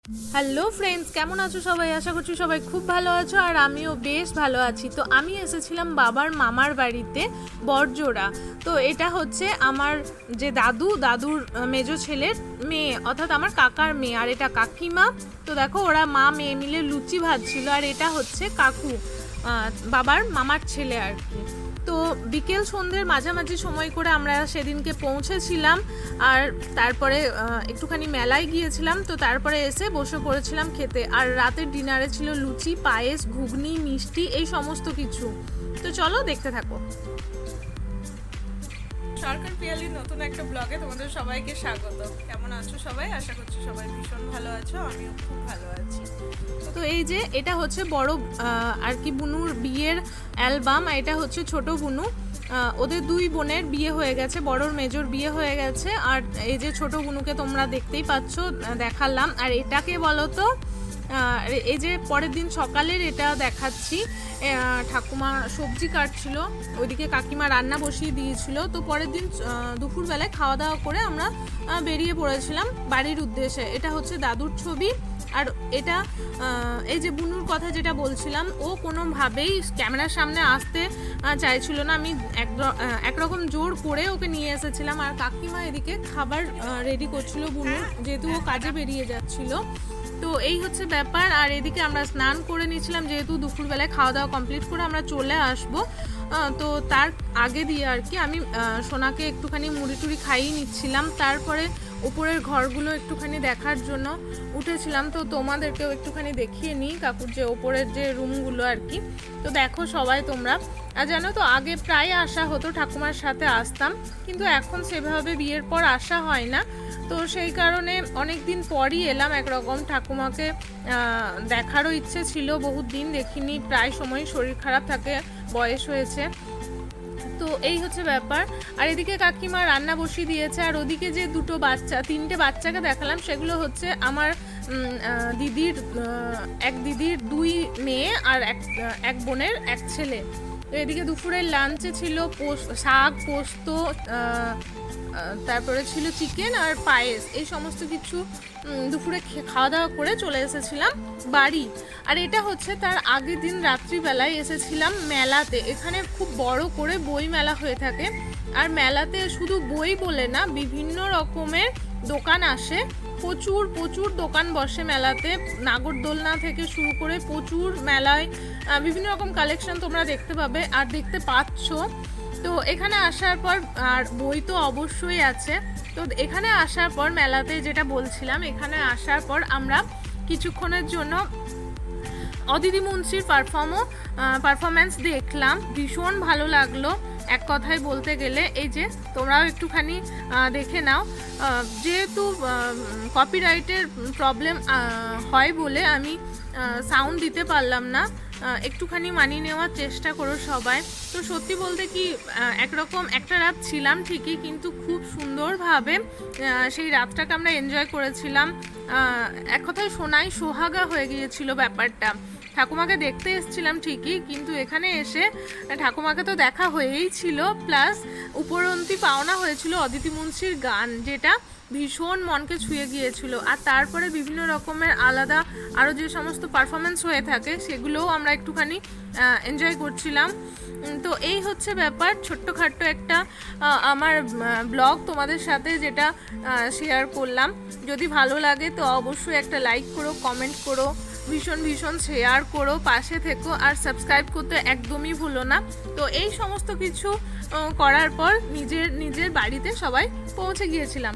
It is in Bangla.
হ্যালো ফ্রেন্ডস, কেমন আছো সবাই? আশা করছি সবাই খুব ভালো আছো, আর আমিও বেশ ভালো আছি। তো আমি এসেছিলাম বাবার মামার বাড়িতে বড়জোড়া। তো এটা হচ্ছে আমার যে দাদুর মেজো ছেলের মেয়ে, অর্থাৎ আমার কাকার মেয়ে, আর এটা কাকিমা। তো দেখো ওরা মা মেয়ে মিলে লুচি ভাজছিল, আর এটা হচ্ছে কাকু, বাবার মামার ছেলে আর কি। তো বিকেল সন্ধ্যের মাঝামাঝি সময় করে আমরা সেদিনকে পৌঁছেছিলাম, আর তারপরে একটুখানি মেলায় গিয়েছিলাম। তো তারপরে এসে বসে পড়েছিলাম খেতে, আর রাতের ডিনারে ছিল লুচি, পায়েস, ঘুগনি, মিষ্টি, এই সমস্ত কিছু। তো চলো দেখতে থাকো। সরকার পিয়ালির নতুন একটা ব্লগে তোমাদের সবাইকে স্বাগত। কেমন আছো সবাই? আশা করছি সবাই ভীষণ ভালো আছো, আমিও খুব ভালো আছি। তো এই যে এটা হচ্ছে বড় আর কি বুনুর বিয়ের অ্যালবাম, এটা হচ্ছে ছোট বুনু। ওদের দুই বোনের বিয়ে হয়ে গেছে, বড়র মেজর বিয়ে হয়ে গেছে, আর এই যে ছোট বুনুকে তোমরা দেখতেই পাচ্ছ, দেখালাম। আর এটাকে বলো তো, এই যে পরের দিন সকালের এটা দেখাচ্ছি, ঠাকুমা সবজি কাটছিল, ওইদিকে কাকিমা রান্না বসিয়ে দিয়েছিল। তো পরের দিন দুপুরবেলায় খাওয়া দাওয়া করে আমরা বেরিয়ে পড়েছিলাম বাড়ির উদ্দেশ্যে। এটা হচ্ছে দাদুর ছবি। আর এটা এই যে বুনুর কথা যেটা বলছিলাম, ও কোনোভাবেই ক্যামেরার সামনে আসতে চাইছিল না, আমি একরকম জোর করে ওকে নিয়ে এসেছিলাম। আর কাকিমা এদিকে খাবার রেডি করছিল বুনুর, যেহেতু ও কাজে বেরিয়ে যাচ্ছিল। তো এই হচ্ছে ব্যাপার। আর এদিকে আমরা স্নান করে নিয়েছিলাম, যেহেতু দুপুরবেলায় খাওয়া দাওয়া কমপ্লিট করে আমরা চলে আসবো। তো তার আগে দিয়ে আর কি আমি সোনাকে একটুখানি মুড়ি টুড়ি খাইয়ে নিচ্ছিলাম। তারপরে উপরের ঘরগুলো একটুখানি দেখার জন্য উঠেছিলাম। তো তোমাদেরকেও একটুখানি দেখিয়ে নিই কাকুর যে ওপরের যে রুমগুলো আর কি। তো দেখো সবাই তোমরা, আর জানো তো আগে প্রায় আসা হতো, ঠাকুমার সাথে আসতাম, কিন্তু এখন সেভাবে বিয়ের পর আসা হয় না। তো সেই কারণে অনেক দিন পরই এলাম। একরকম ঠাকুমাকে দেখারও ইচ্ছে ছিল, বহুত দিন দেখিনি, প্রায় সময় শরীর খারাপ থাকে, বয়স হয়েছে। তো এই হচ্ছে ব্যাপার। আর এদিকে কাকিমা রান্না বসিয়ে দিয়েছে, আর ওদিকে যে তিনটে বাচ্চাকে দেখালাম, সেগুলো হচ্ছে আমার এক দিদির দুই মেয়ে আর এক বোনের এক ছেলে। তো এদিকে দুপুরের লাঞ্চে ছিল শাক, পোস্ত, তারপরে ছিল চিকেন আর পায়েস, এই সমস্ত কিছু দুপুরে খাওয়া দাওয়া করে চলে এসেছিলাম বাড়ি। আর এটা হচ্ছে তার আগের দিন রাত্রিবেলায় এসেছিলাম মেলাতে। এখানে খুব বড় করে বই মেলা হয়ে থাকে, আর মেলাতে শুধু বই বলে না, বিভিন্ন রকমের দোকান আসে, প্রচুর প্রচুর দোকান বসে মেলাতে, নাগরদোলনা থেকে শুরু করে প্রচুর মেলায় বিভিন্ন রকম কালেকশন তোমরা দেখতে পাবে আর দেখতে পাচ্ছ। তো এখানে আসার পর, আর বই তো অবশ্যই আছে। তো এখানে আসার পর মেলাতে যেটা বলছিলাম, এখানে আসার পর আমরা কিছুক্ষণের জন্য অদিতি মুন্সির পারফরমেন্স দেখলাম, ভীষণ ভালো লাগলো এক কথায় বলতে গেলে। এই যে তোমরাও একটুখানি দেখে নাও। যেহেতু কপিরাইটের প্রবলেম হয় বলে আমি সাউন্ড দিতে পারলাম না, একটুখানি মানিয়ে নেওয়ার চেষ্টা করো সবাই। তো সত্যি বলতে কি, একরকম একটা রাত ছিলাম ঠিকই, কিন্তু খুব সুন্দরভাবে সেই রাতটাকে আমরা এনজয় করেছিলাম। এক কথায় সোহাগা হয়ে গিয়েছিল ব্যাপারটা। ঠাকুমাকে দেখতে এসেছিলাম ঠিকই, কিন্তু এখানে এসে ঠাকুমাকে তো দেখা হয়েই ছিল, প্লাস উপরন্তি পাওনা হয়েছিল অদিতি মুন্সির গান, যেটা ভীষণ মনকে ছুঁয়ে গিয়েছিল। আর তারপরে বিভিন্ন রকমের আলাদা আরও যে সমস্ত পারফরমেন্স হয়ে থাকে, সেগুলোও আমরা একটুখানি এনজয় করছিলাম। তো এই হচ্ছে ব্যাপার, ছোট্টখাট্ট একটা আমার ব্লগ তোমাদের সাথে যেটা শেয়ার করলাম। যদি ভালো লাগে তো অবশ্যই একটা লাইক করো, কমেন্ট করো, ভীষণ ভীষণ শেয়ার করো, পাশে থেকো, আর সাবস্ক্রাইব করতে একদমই ভুলো না। তো এই সমস্ত কিছু করার পর নিজের বাড়িতে সবাই পৌঁছে গিয়েছিলাম।